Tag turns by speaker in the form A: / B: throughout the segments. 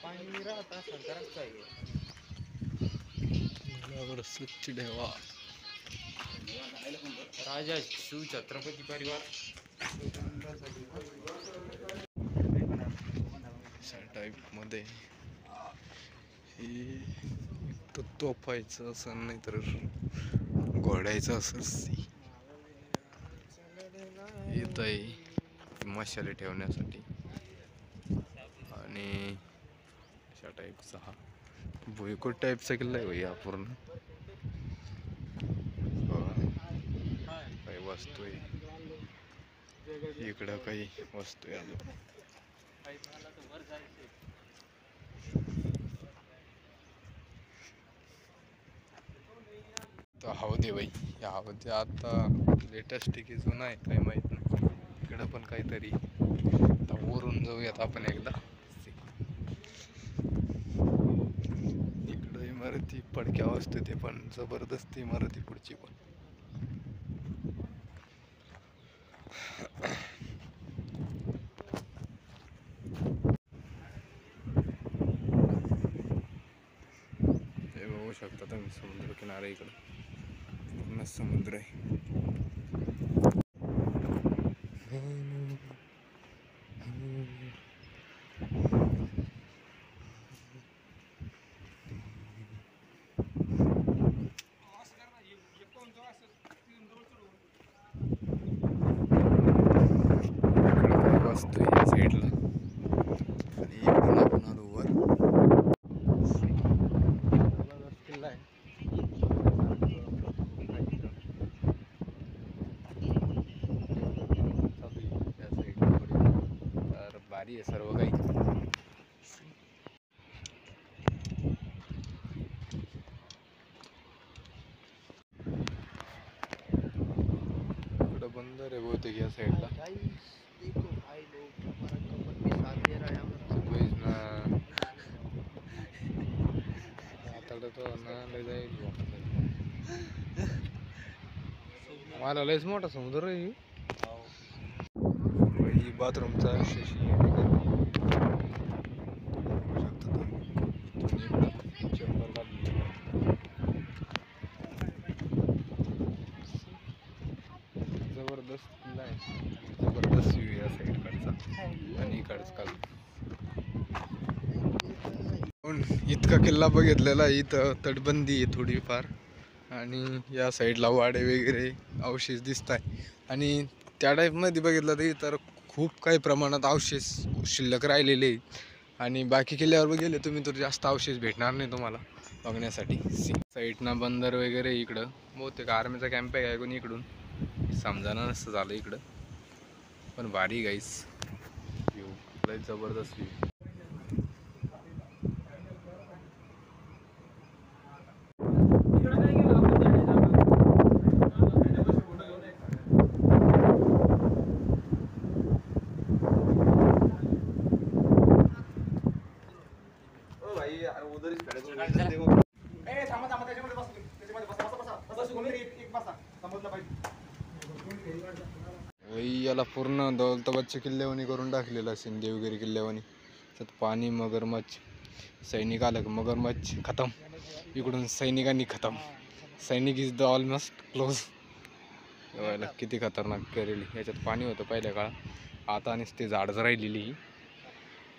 A: पाणी राहत असेल तरच आहे.
B: स्वच्छ ठेवा.
A: राजा शिवछत्रपती परिवार
B: टाईप मध्ये हे तोफायचं असं नाही तर घोडायचं असं येत आहे मशाले ठेवण्यासाठी. आणि अशा टाईपचा हा भुईकोट टाईपचा किल्ला आहे भाई हा पूर्ण. काही वस्तू आहे इकडं, काही वस्तू आहे अजून. तो हौदे बाई, या हौदे आता लेटेस्ट की जुना आहे काही माहित नाही. इकडं पण काहीतरी आता वरून जाऊयात आपण एकदा. इकडं इमारती पडक्या वस्तू ते पण जबरदस्त इमारती पुढची पण. हे बघू शकता तुम्ही समुद्र किनारे, इकडं पूर्ण समुद्र आहे. वस्तू या साईडला आणि इकडून आपण आलो वर. किल्ला आहे तर भारी आहे सर्व काही. इकडं बंदर आहे बहुतेक या साईडला. मला लयच मोठा समुद्र आहे. बाथरूमचा जबरदस्त किल्ला आहे, जबरदस्त व्ह्यू या साईडकडचा आणि इकडचा. इतका किल्ला बघितलेला. इथं तटबंदी आहे थोडीफार आणि या साईडला वाडे वगैरे अवशेष दिसत आहे. आणि त्या टाईपमध्ये बघितलं तर इतर खूप काही प्रमाणात अवशेष शिल्लक राहिलेले आहेत. आणि बाकी किल्ल्यावर गेले तुम्ही तर जास्त अवशेष भेटणार नाही तुम्हाला बघण्यासाठी. साईडनं बंदर वगैरे इकडं बहुतेक आर्मीचा कॅम्प आहे कोणी इकडून समजायला नसतं झालं इकडं. पण भारी गाईस व्ह्यू, लय जबरदस्त व्ह्यू. याला पूर्ण दौलताबादच्या किल्ल्यावानी करून टाकलेलं असेल, देवगिरी किल्ल्यावानी. त्यात पाणी, मगरमच्छ, सैनिक आलं मगरमच्छ खतम, इकडून सैनिकांनी खतम. सैनिक इज द ऑलमोस्ट क्लोज. याला किती खतरनाक करेल. याच्यात पाणी होतं पहिल्या काळात, आता नुसते झाडच राहिलेली.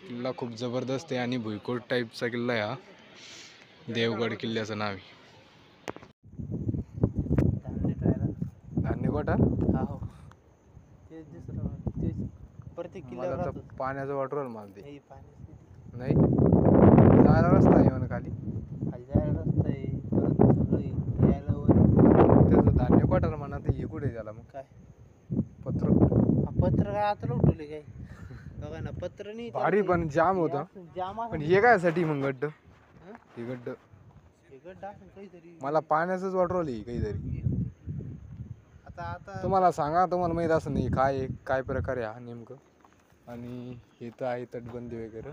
B: किल्ला खूप जबरदस्त आहे आणि भुईकोट टाईपचा किल्ला आहे हा. देवगड किल्ल्याचं नाव आहे. धान्यकोटा पाण्याचं वॉटर माल ते नाही जायला रस्ता आहे म्हणा खाली. त्याचं धान्य क्वार्टर म्हणा ते हे कुठे त्याला मग काय पत्र काय आता उठवले काय बघा ना. पत्र नाही भारी पण जाम होतं. पण हे काय साठी मग गड्ड हे गड्ड काहीतरी मला पाण्याचंच वाटरवलं काहीतरी. आता तुम्हाला सांगा, तुम्हाला माहित असं नाही काय काय प्रकार आहे हा नेमकं. आणि इथं आहे तटबंदी वगैरे.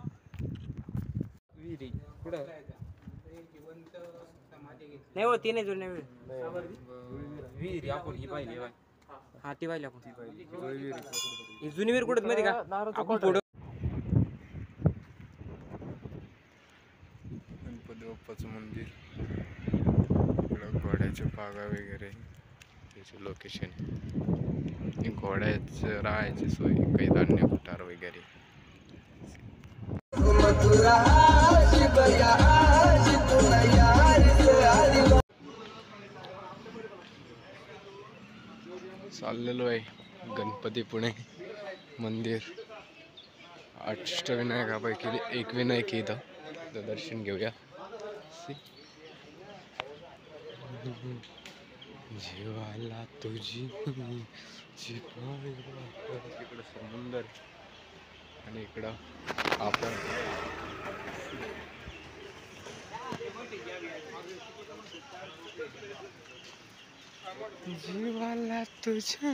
A: नाही हो ती नाही जुने विहीर आपण ही पाहिली. हा ती पाहिली आपण. जुनी विहीर कुठे माहिती का आपण पुढं
B: बाप्पाचं मंदिर, इकडं घोड्याच्या पागा वगैरे, त्याचे लोकेशन, घोड्याचं राहायची सोय, काही धान्य कुटार वगैरे. चाललेलो आहे गणपतीपुळे मंदिर. अष्टविनायकापैकी एक विनायक इथं, तर दर्शन घेऊया. जीवाला तुझी इकडं समुंदर आणि इकडं आपण जीवाला तुझ्या